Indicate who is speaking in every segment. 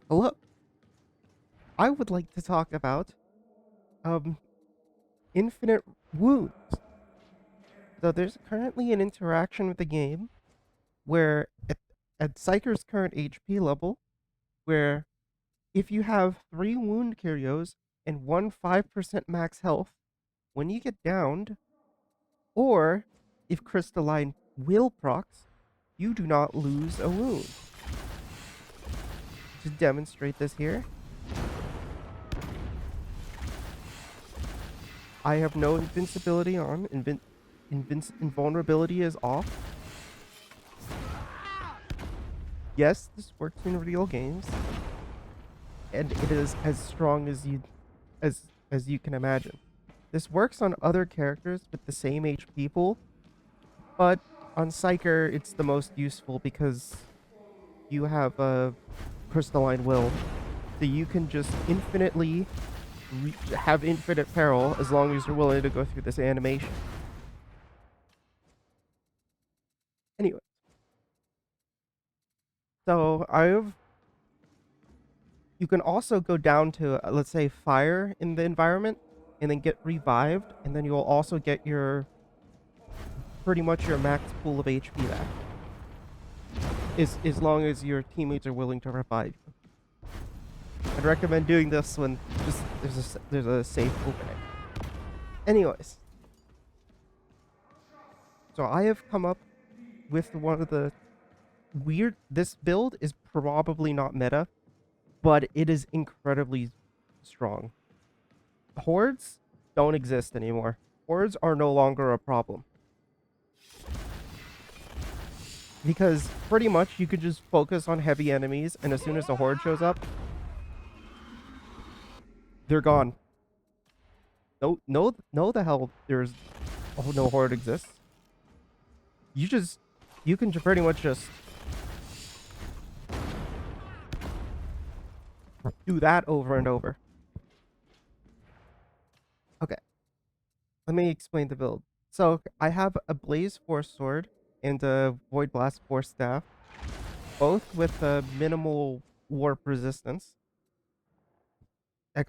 Speaker 1: Hello. I would like to talk about um infinite wounds. So there's currently an interaction with the game where at Psyker's current HP level, where if you have 3 wound curios and one 5% max health, when you get downed, or if crystalline will procs, you do not lose a wound. To demonstrate this here, I have no invincibility on. Invulnerability is off. Yes, this works in real games, and it is as strong as you can imagine. This works on other characters with the same HP pool, but on Psyker it's the most useful because you have a crystalline will, so you can just infinitely have infinite peril as long as you're willing to go through this animation. Anyway, so you can also go down to let's say fire in the environment and then get revived, and then you'll also get your pretty much your max pool of HP back. As long as your teammates are willing to revive you. I'd recommend doing this when just there's a safe opening. Anyways, so I have come up with one of the weird. This build is probably not meta, but it is incredibly strong. Hordes don't exist anymore. Hordes are no longer a problem. Because pretty much you could just focus on heavy enemies, and as soon as the horde shows up, they're gone. No, the hell there's no horde exists. You can pretty much just do that over and over. Okay, let me explain the build. So I have a Blaze Force sword and a Void Blast Force staff, both with a minimal warp resistance. I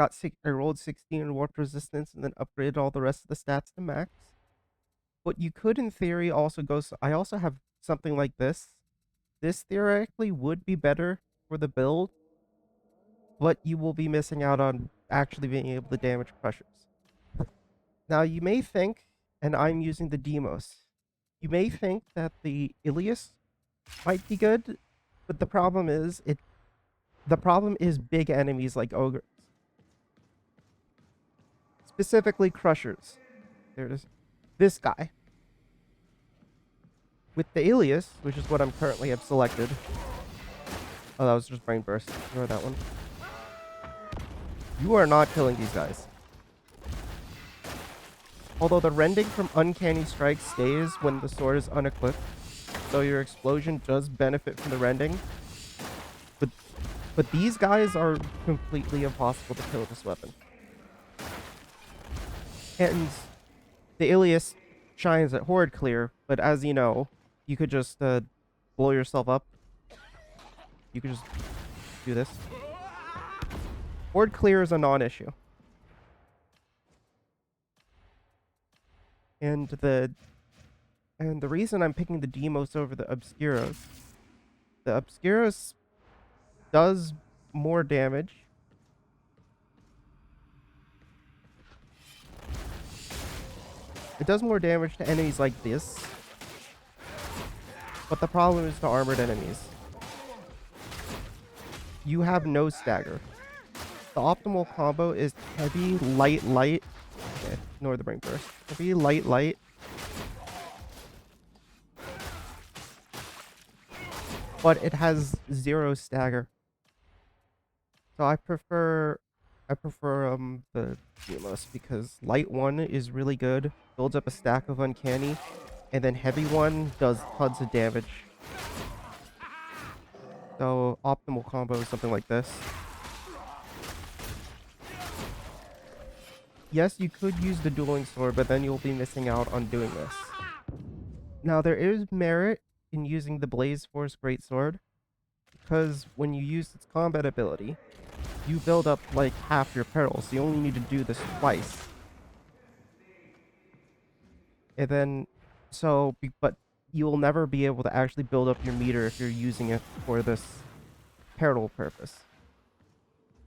Speaker 1: rolled 16 warp resistance and then upgraded all the rest of the stats to max. But you could, in theory, also go. I also have something like this. This theoretically would be better for the build, but you will be missing out on actually being able to damage crushers. Now, you may think, and I'm using the Demos, you may think that the Ilias might be good, but the problem is big enemies like ogres, specifically crushers. There it is. This guy. With the Ilias, which is what I'm currently have selected. Oh, that was just brain burst. Ignore that one. You are not killing these guys. Although the rending from Uncanny Strike stays when the sword is unequipped, so your explosion does benefit from the rending. But these guys are completely impossible to kill with this weapon. And the Ilias shines at Horde Clear, but as you know, you could just blow yourself up. You could just do this. Horde Clear is a non-issue. And the reason I'm picking the Demos over the Obscuros does more damage. It does more damage to enemies like this. But the problem is to armored enemies. You have no stagger. The optimal combo is heavy, light, light. Okay, ignore the brain burst. Heavy, light, light. But it has 0 stagger. So I prefer the Demos because light 1 is really good, builds up a stack of uncanny, and then heavy 1 does tons of damage. So optimal combo is something like this. Yes, you could use the dueling sword, but then you'll be missing out on doing this. Now there is merit in using the Blaze Force Greatsword, because when you use its combat ability, you build up like half your peril, so you only need to do this twice. And then, but you will never be able to actually build up your meter if you're using it for this peril purpose.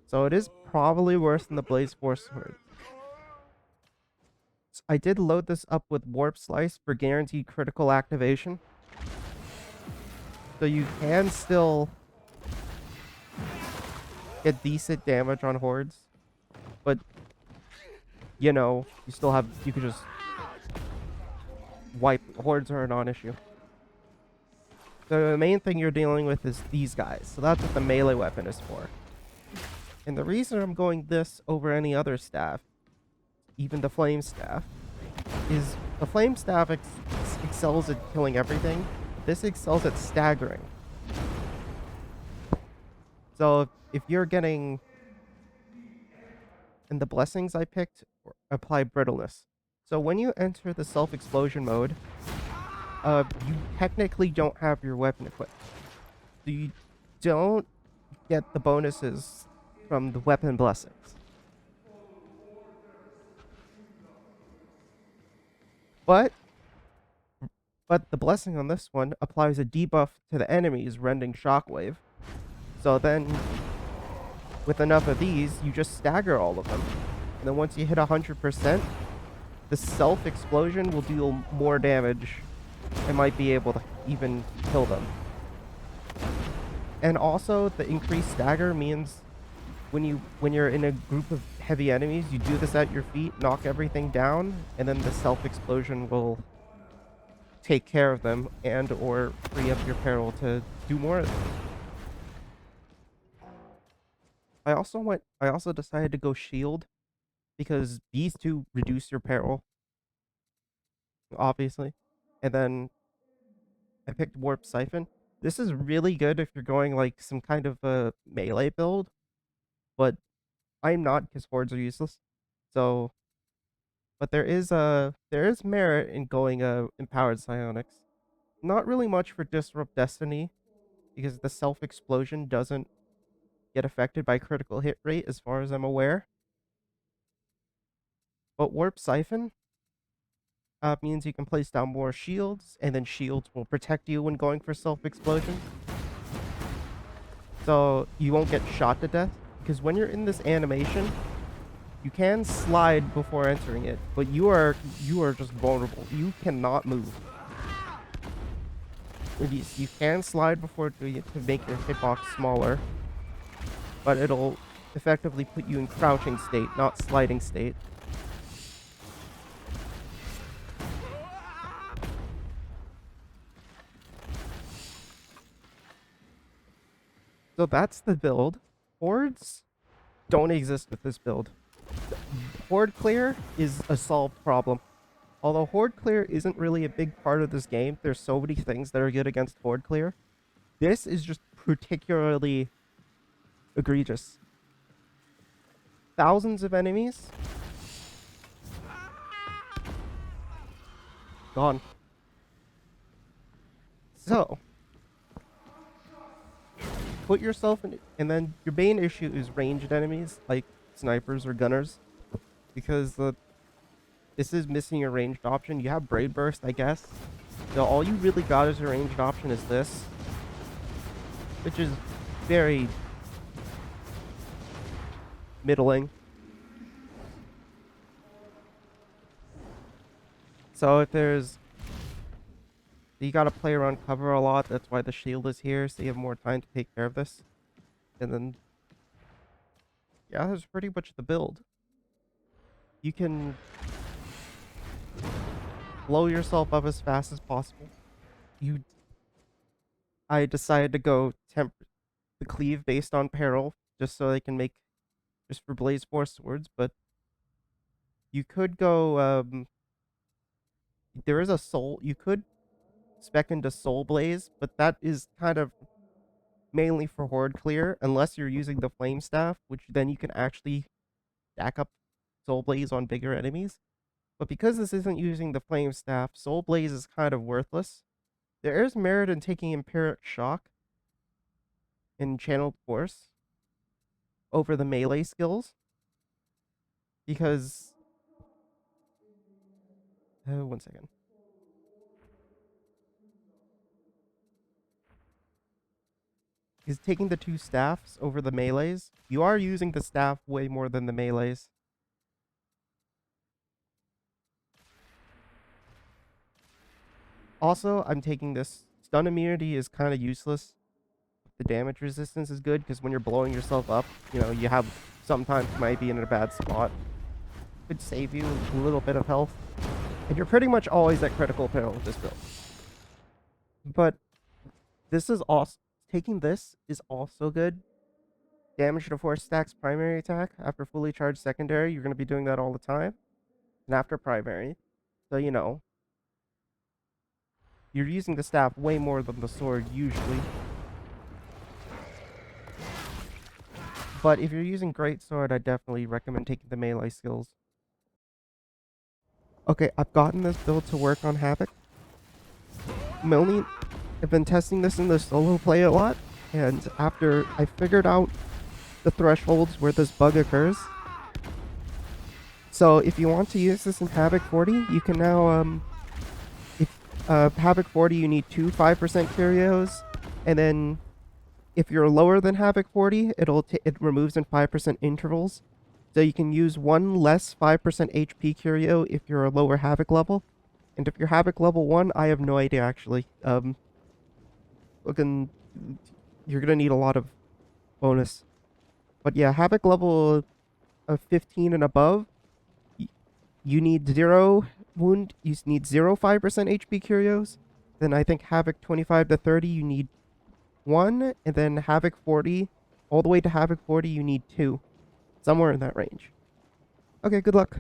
Speaker 1: So it is probably worse than the Blaze Force Sword. I did load this up with Warp Slice for guaranteed critical activation. So you can still get decent damage on hordes. But, you know, you could just wipe. Hordes are a non-issue. The main thing you're dealing with is these guys. So that's what the melee weapon is for. And the reason I'm going this over any other staff, even the flame staff, is the flame staff excels at killing everything. This excels at staggering. So if you're getting, and the blessings I picked apply brittleness. So when you enter the self-explosion mode, you technically don't have your weapon equipped. So you don't get the bonuses from the weapon blessings. But the blessing on this one applies a debuff to the enemies, rending shockwave. So then, with enough of these, you just stagger all of them. And then once you hit 100%, the self-explosion will deal more damage and might be able to even kill them. And also, the increased stagger means when you're in a group of heavy enemies, you do this at your feet, knock everything down, and then the self-explosion will take care of them and or free up your peril to do more of them. I also decided to go shield because these two reduce your peril, obviously. And then I picked Warp Siphon. This is really good if you're going like some kind of a melee build, but I'm not because hordes are useless. So, but there is merit in going empowered psionics. Not really much for Disrupt Destiny because the self explosion doesn't get affected by critical hit rate as far as I'm aware. But Warp Siphon means you can place down more shields, and then shields will protect you when going for self explosion. So you won't get shot to death because when you're in this animation, you can slide before entering it, but you are just vulnerable. You cannot move. You can slide before doing it to make your hitbox smaller, but it'll effectively put you in crouching state, not sliding state. So that's the build. Hordes don't exist with this build. Horde clear is a solved problem. Although Horde clear isn't really a big part of this game, there's so many things that are good against Horde clear. This is just particularly egregious. Thousands of enemies. Gone. So, put yourself in, and then your main issue is ranged enemies, like snipers or gunners, because this is missing a ranged option. You have Braid Burst, I guess. So all you really got as a ranged option is this, which is very middling. So you gotta play around cover a lot. That's why the shield is here, so you have more time to take care of this. And then, yeah, that's pretty much the build. You can blow yourself up as fast as possible. I decided to go the cleave based on peril, just so they can make just for Blaze Force swords. But you could go. There is a soul. You could spec into Soul Blaze, but that is kind of mainly for horde clear, unless you're using the flame staff, which then you can actually stack up Soul Blaze on bigger enemies. But because this isn't using the flame staff, Soul Blaze is kind of worthless. There is merit in taking Empiric Shock, in Channeled Force over the melee skills because 1 second. Is taking the two staffs over the melees. You are using the staff way more than the melees. Also, I'm taking this. Stun immunity is kind of useless. The damage resistance is good because when you're blowing yourself up, you know, you have sometimes you might be in a bad spot. Could save you a little bit of health. And you're pretty much always at critical peril with this build. But this is also taking this is also good. Damage to 4 stacks primary attack after fully charged secondary. You're going to be doing that all the time. And after primary. So, you know, you're using the staff way more than the sword usually. But if you're using great sword, I definitely recommend taking the melee skills. Okay, I've gotten this build to work on Havoc. I've been testing this in the solo play a lot, and after I figured out the thresholds where this bug occurs. So if you want to use this in Havoc 40, you can now, Havoc 40 you need 2 5% curios, and then if you're lower than Havoc 40, it removes in 5% intervals. So you can use one less 5% HP curio if you're a lower Havoc level. And if you're Havoc level 1, I have no idea actually. You're gonna need a lot of bonus. But yeah, Havoc level of 15 and above, you need 0 wound, you need 0 5% HP curios. Then I think Havoc 25 to 30, you need 1, and then Havoc 40, all the way to Havoc 40, you need 2. Somewhere in that range. Okay, good luck.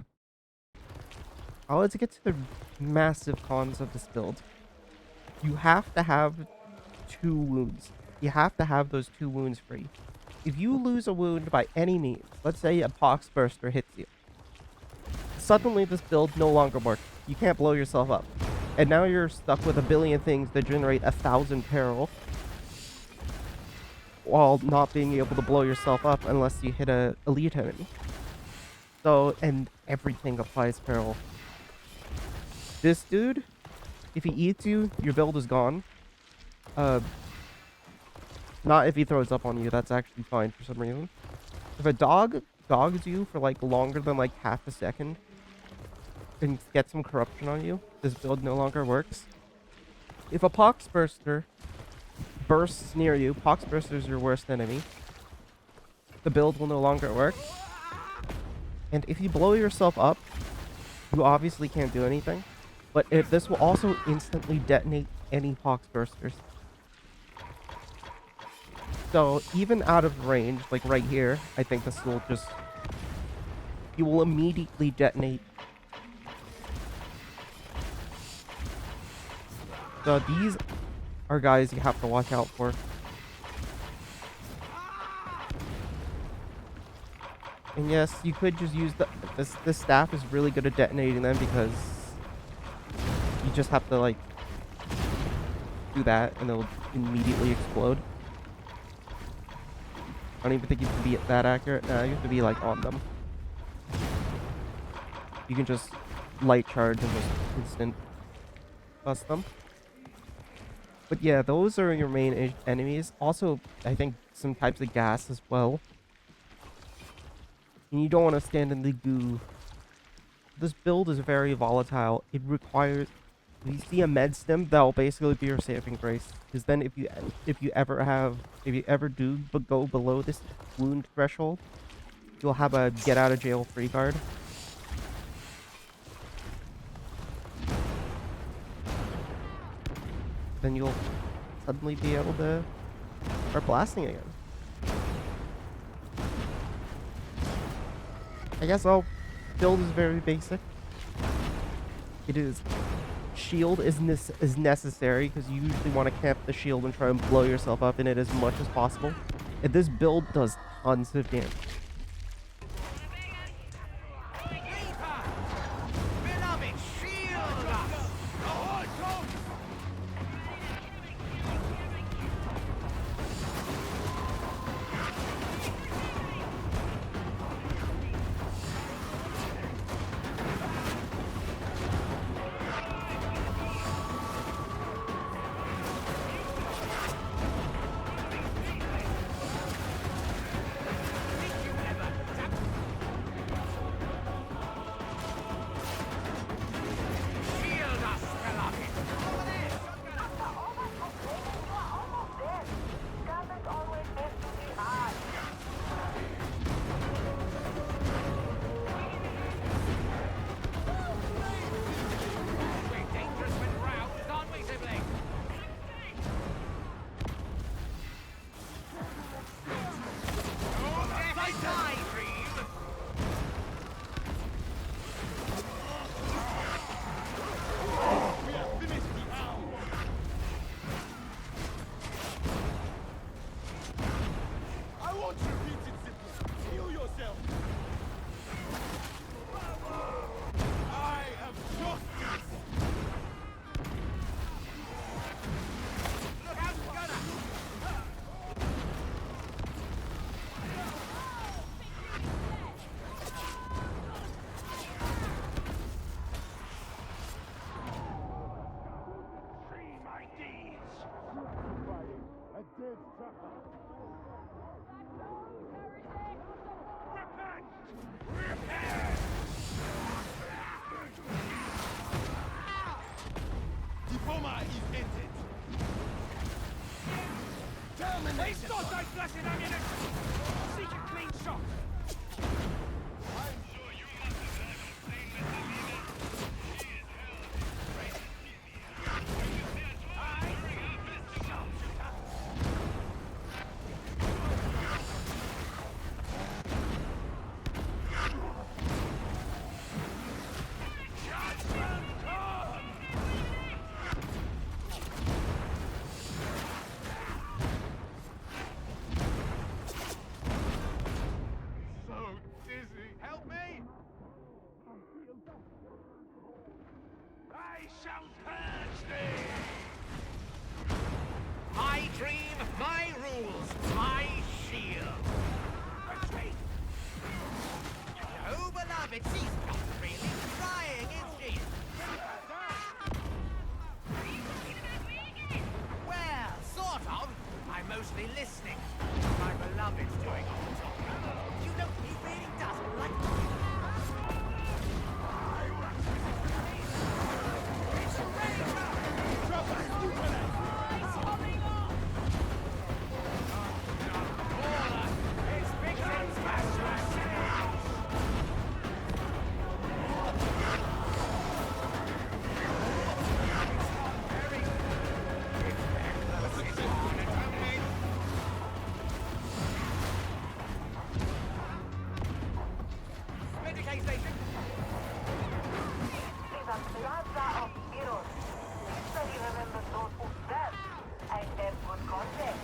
Speaker 1: Let's get to the massive cons of this build. You have to have 2 wounds. You have to have those 2 wounds free. If you lose a wound by any means, let's say a pox burster hits you, suddenly this build no longer works. You can't blow yourself up. And now you're stuck with a billion things that generate 1,000 peril, while not being able to blow yourself up unless you hit a elite enemy. So, and everything applies peril. This dude, if he eats you, your build is gone. Not if he throws up on you, that's actually fine for some reason. If a dog dogs you for like longer than like half a second and gets some corruption on you, this build no longer works. If a pox burster bursts near you, pox burster is your worst enemy, the build will no longer work. And if you blow yourself up, you obviously can't do anything. But this will also instantly detonate any pox bursters. So even out of range, like right here, I think this will just... You will immediately detonate. So these are guys you have to watch out for. And yes, you could just use this staff is really good at detonating them because you just have to like do that and they'll immediately explode. I don't even think you have to be that accurate. No, you have to be like on them. You can just light charge and just instant bust them. But yeah, those are your main enemies. Also, I think some types of gas as well. And you don't want to stand in the goo. This build is very volatile. It requires... If you see a med stim, that'll basically be your saving grace. Because then if you ever do go below this wound threshold, you'll have a get out of jail free card. Then you'll suddenly be able to start blasting again. I guess all build is very basic. It is... Shield is necessary because you usually want to camp the shield and try and blow yourself up in it as much as possible. And this build does tons of damage.
Speaker 2: Dodge repeated symptoms. Heal yourself. I am justice.
Speaker 3: Look out, Gunner!
Speaker 2: See my deeds. A dead tracker. Repent! Repent! Diploma is ended. Termination!
Speaker 3: Stop those blessed ammunition! Seek a clean shot!
Speaker 2: I'm
Speaker 4: So you must have heard of Saint Messalina. She is held in great Scythia. When you see a dwarf during our festival.
Speaker 2: Judgment come! So dizzy. Help me! I shall purge thee!
Speaker 3: My dream, my rules, my shield! Retreat! No, beloved, she's not really trying, is she? Well, sort of. I'm mostly listening. My beloved's doing all the talking. You know, he really doesn't like me. His victims must yourselves! Medicaid station!
Speaker 5: The Plaza of Heroes. History remembers those who serve and their good content.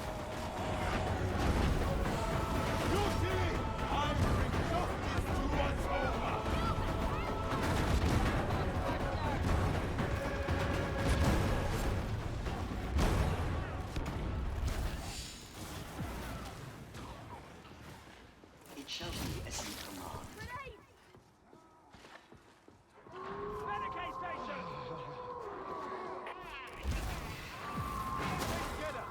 Speaker 2: You see! I bring justice to what's over!
Speaker 6: It shall be as you command.
Speaker 3: Medicaid station!
Speaker 2: Together!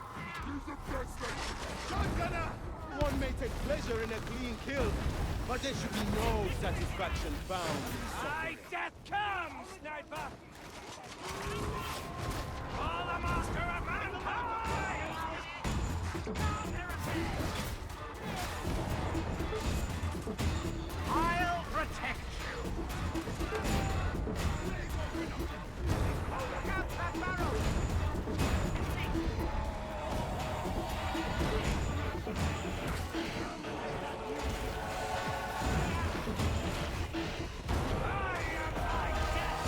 Speaker 2: Use the first rate! Shotgunner! One may take pleasure in a clean kill, but there should be no satisfaction found in
Speaker 3: Aye,
Speaker 2: suffering.
Speaker 3: death comes, sniper! For the master of mankind! I'll protect you! Look out, that barrel! I am thy death!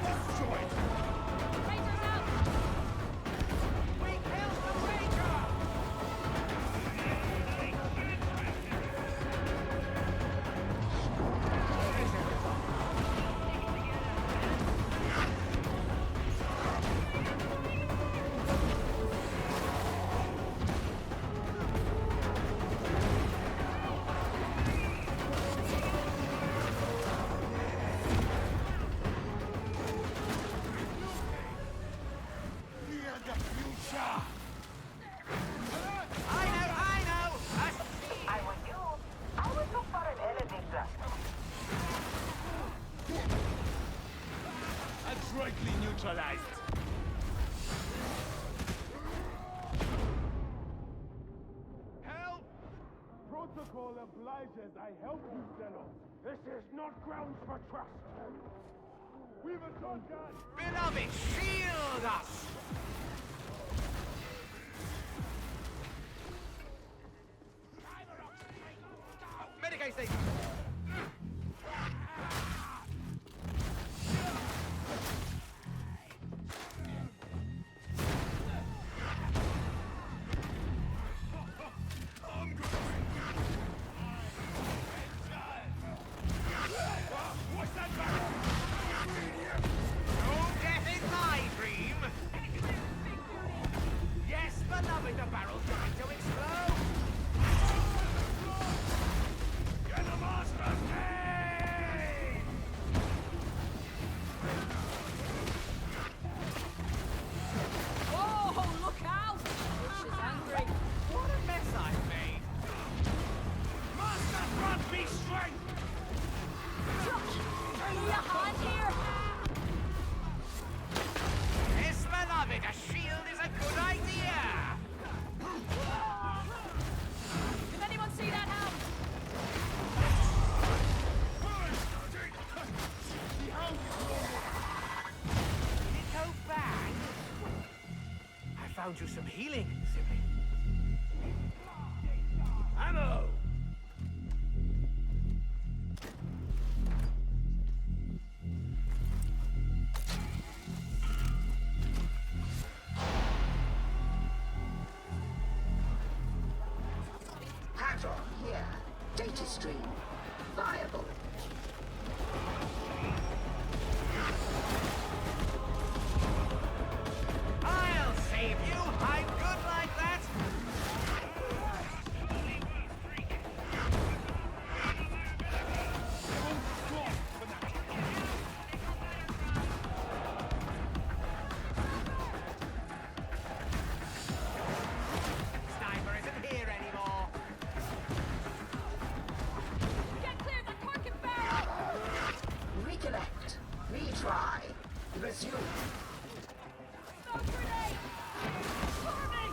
Speaker 2: destroyed.
Speaker 7: Rangers out!
Speaker 3: We killed the Ranger!
Speaker 2: We are the future.
Speaker 3: I know!
Speaker 5: I was you. I would look for an elevator.
Speaker 2: Adroitly neutralized. Help! Protocol obliges. I help you, Xenos. This is not grounds for trust. We've a shotgun.
Speaker 3: Beloved, shield us! Medicaid station!
Speaker 2: What's that barrel?
Speaker 3: Don't get in my dream! Yes, beloved, the barrel's going to explode!
Speaker 2: Get the monster's name!
Speaker 7: Oh, look out! She's angry.
Speaker 3: What a mess I've made!
Speaker 2: Master front be strength!
Speaker 7: Are you a hand here?
Speaker 3: Yes, beloved, a shield is a good idea!
Speaker 7: Did anyone see that hound?
Speaker 2: The hound is normal.
Speaker 3: Did it go bang? I found you some healing, sibling.
Speaker 2: Ammo!
Speaker 6: Hadron here. Data stream. Viable.
Speaker 3: I'll save you! I'm good like that! Sniper isn't here anymore.
Speaker 7: Get clear the corking barrel!
Speaker 6: Recollect. Retry. Resume.
Speaker 7: Stop grenade! Cover me!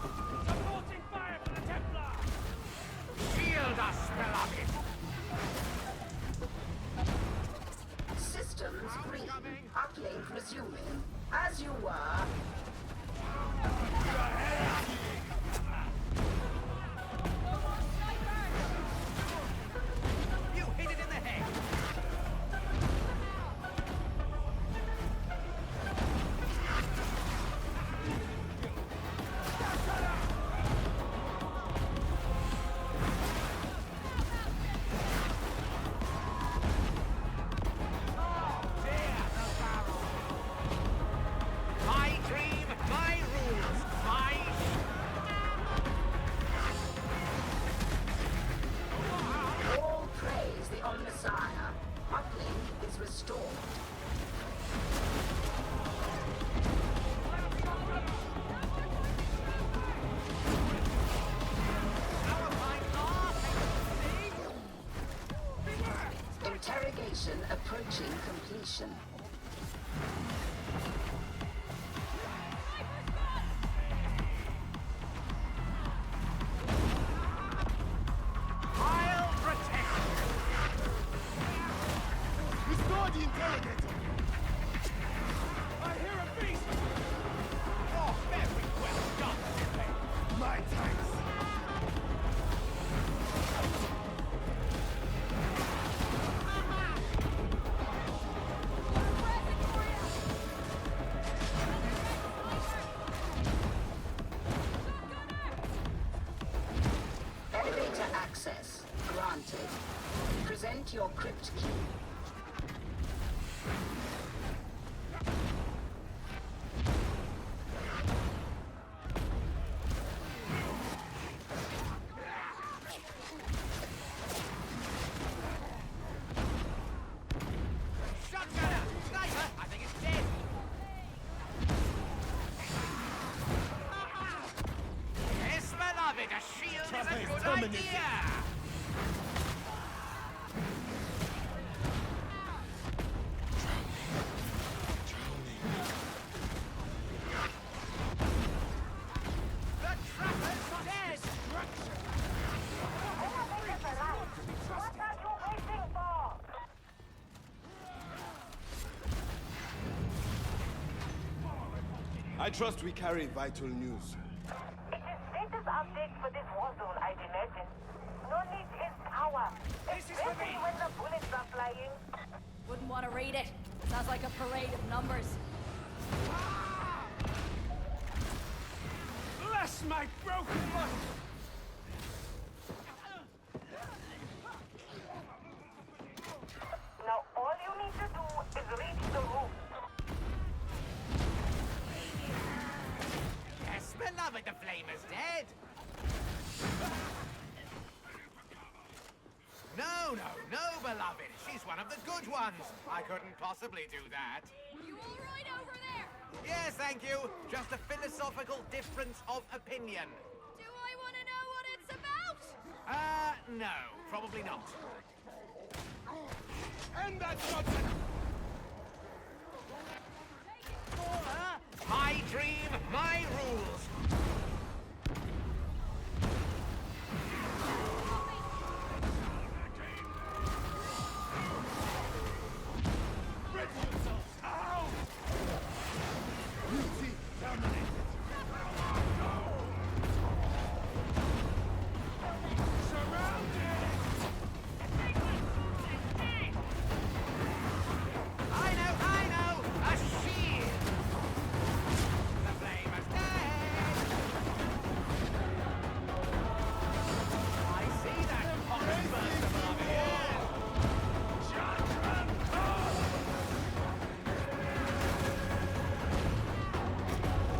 Speaker 2: Supporting fire for the Templar!
Speaker 3: Shield us, beloved!
Speaker 6: Systems green. Uplink resuming. As you were.
Speaker 7: No more snipers!
Speaker 3: You hit it in the head! Oh dear, the barrel! My dream, my rules, my...
Speaker 6: All praise the Omnissiah. Uplink is restored.
Speaker 3: Our minds are, see?
Speaker 6: Interrogation approaching completion.
Speaker 3: I'll protect you!
Speaker 2: Restore the interrogator! I hear a beast!
Speaker 3: Oh, very well done, Sibling.
Speaker 2: My thanks!
Speaker 3: Shotgunner! Sniper! I think it's dead! Yes, beloved, a shield is a good idea! The trapper's dead!
Speaker 5: Everything is alive. What are you waiting for?
Speaker 2: I trust we carry vital news.
Speaker 5: It is status update for this war zone, I imagine. No need is power. Especially when the bullets are flying.
Speaker 7: Wouldn't want to read it. Sounds like a parade of numbers.
Speaker 2: Bless my broken body!
Speaker 5: Now all you need to do is reach the roof.
Speaker 3: Yes, beloved, the flamer's dead! No, beloved. She's one of the good ones. I couldn't possibly do that.
Speaker 7: You all right over there?
Speaker 3: Yes, thank you. Just a philosophical difference of opinion.
Speaker 7: Do I want to know what it's about?
Speaker 3: No, probably not.
Speaker 2: And that's not...
Speaker 3: My dream, my rules.
Speaker 2: Rid yourselves! Ow! Beauty terminated! Surrounded!
Speaker 3: I know! A shield! The flamer's dead! I see that hot burst above here!
Speaker 2: Judgment call!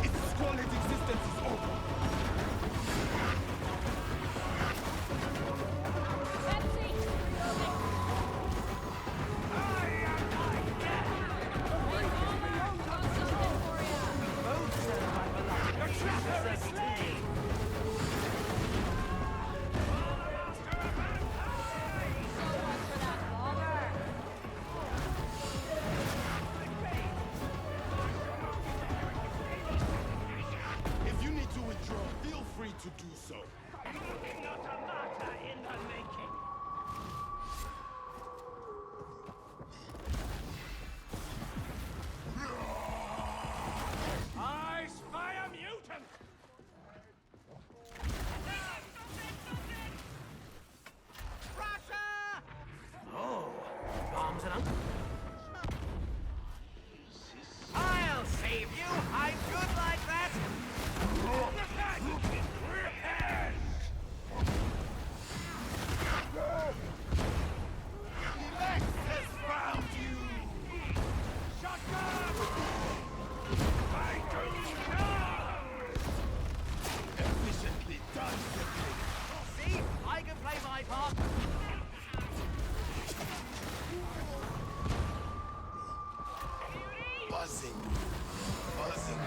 Speaker 2: Its squalid existence is over!
Speaker 7: Empty! Reloading! Got something for ya!
Speaker 3: Both serve my beloved.
Speaker 2: The trapper is slain!
Speaker 7: So much for that logger!
Speaker 2: If you need to withdraw, feel free to do so. I spy a mutant!
Speaker 3: Russia! Oh, bombs and I'll save you! I'm good like that!
Speaker 2: Lex has found you! Shotgun! Vital charge! Efficiently done, sibling.
Speaker 3: See? I can play my part.
Speaker 2: Buzzing. Buzzing.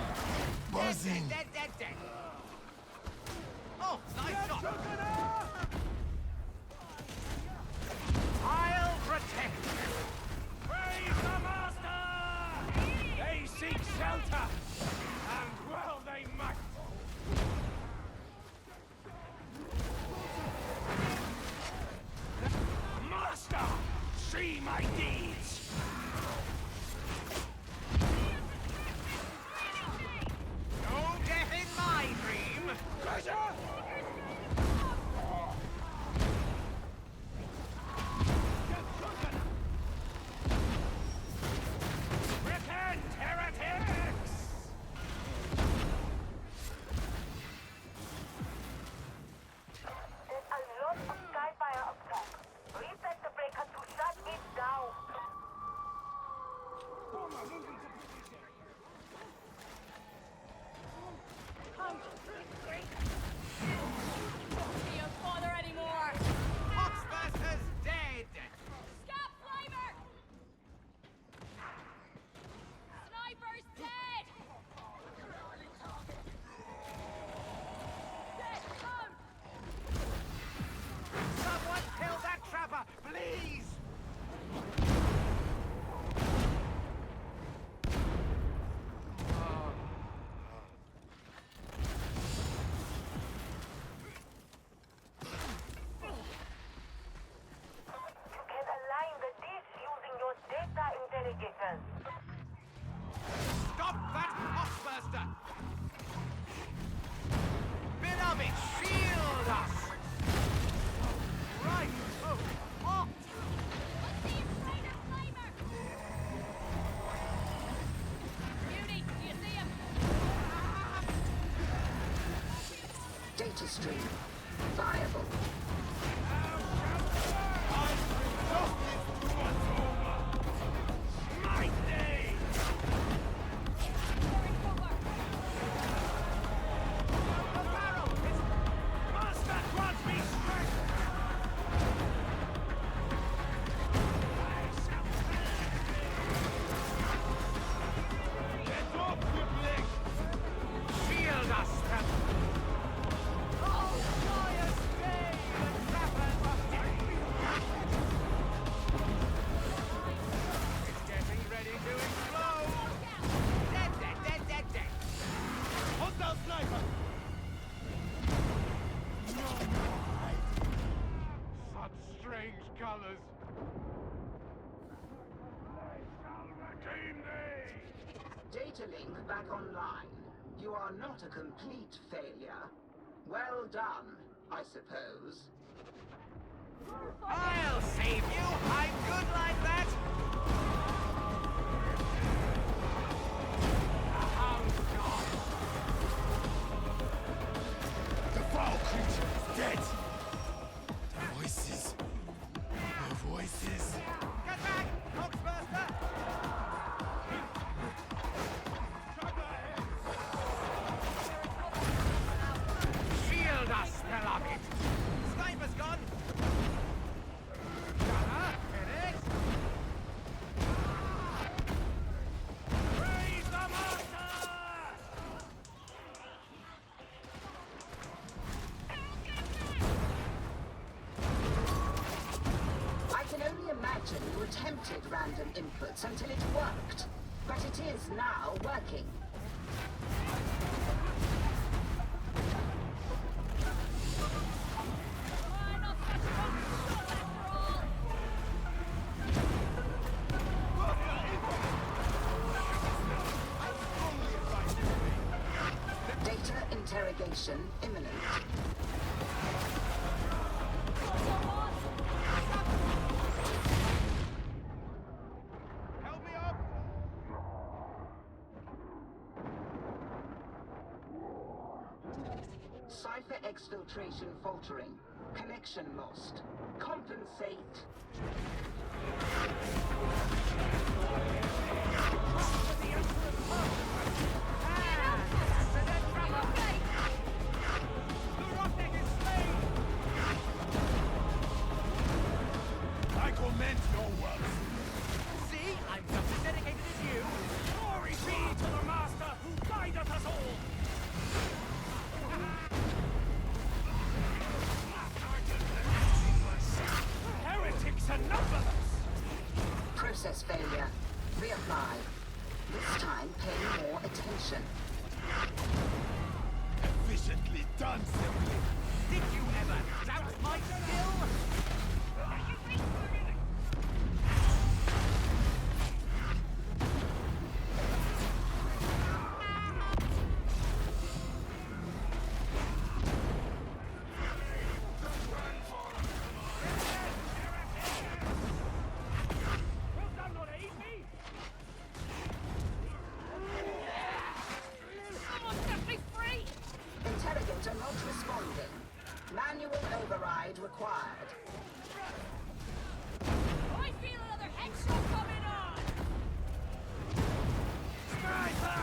Speaker 2: Buzzing.
Speaker 3: Dead. Oh, nice shot. I'll protect you.
Speaker 2: Praise the master! They seek shelter, and well they might. Master, see my deeds.
Speaker 3: No death in my dream.
Speaker 2: Treasure!
Speaker 6: data stream. Viable.
Speaker 3: Shield us, oh, joyous day! The trapper must It's getting ready to explode! Dead, dead, dead, dead, dead!
Speaker 2: Hostile sniper! Such strange colors! I shall redeem thee!
Speaker 6: Data link back online. You are not a complete failure. Well done, I suppose.
Speaker 3: I'll save you! I'm good like that! The hound god!
Speaker 2: The foul creature is dead! The voices. The voices.
Speaker 3: Get back, Coxburster! Shield us, beloved! Sniper's gone! Gunner, hit it! Praise the master!
Speaker 6: I can only imagine you attempted random inputs until it worked. But it is now working. Data interrogation imminent.
Speaker 2: Help me up!
Speaker 6: Psyker exfiltration faltering. Connection lost. Compensate.
Speaker 2: Michael meant no worse.
Speaker 3: See, I'm just as dedicated as you.
Speaker 2: Glory be to the master who guideth us all! Heretics are numberless!
Speaker 6: Process failure. Reapply. This time pay more attention.
Speaker 2: Efficiently done, simply.
Speaker 3: Did you ever doubt my skill?
Speaker 6: Interrogator not responding. Manual override required.
Speaker 7: I feel another headshot coming on!
Speaker 3: Sniper!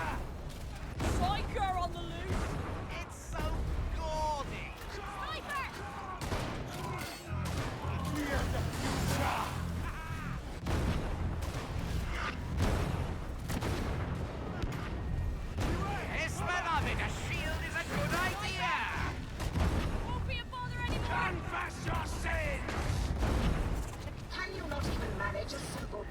Speaker 7: Psyker on the loose!
Speaker 3: It's so gaudy.
Speaker 7: Sniper!
Speaker 2: Fear the future!
Speaker 3: Yes, beloved, a shield is a good idea.
Speaker 7: Won't be a bother anymore!
Speaker 2: Confess your sins!
Speaker 6: Can you not even manage a simple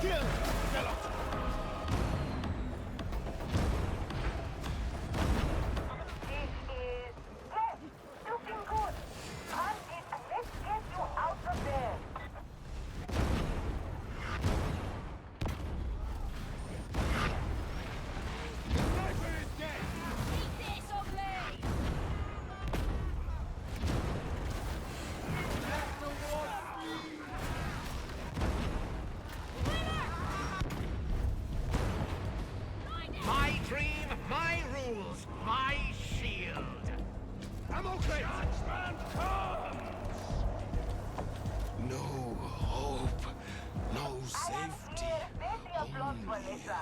Speaker 2: Kill! Zealot!
Speaker 5: This is... Yes! Looking good! Hunt it and let's get you out of there!
Speaker 2: Sniper is dead!
Speaker 7: Eat this, ugly!
Speaker 3: My dream, my rules, my shield.
Speaker 2: I'm okay! Judgment comes!
Speaker 8: No hope, no
Speaker 5: I am
Speaker 8: safety.
Speaker 5: here. Plenty of blood for Lisa.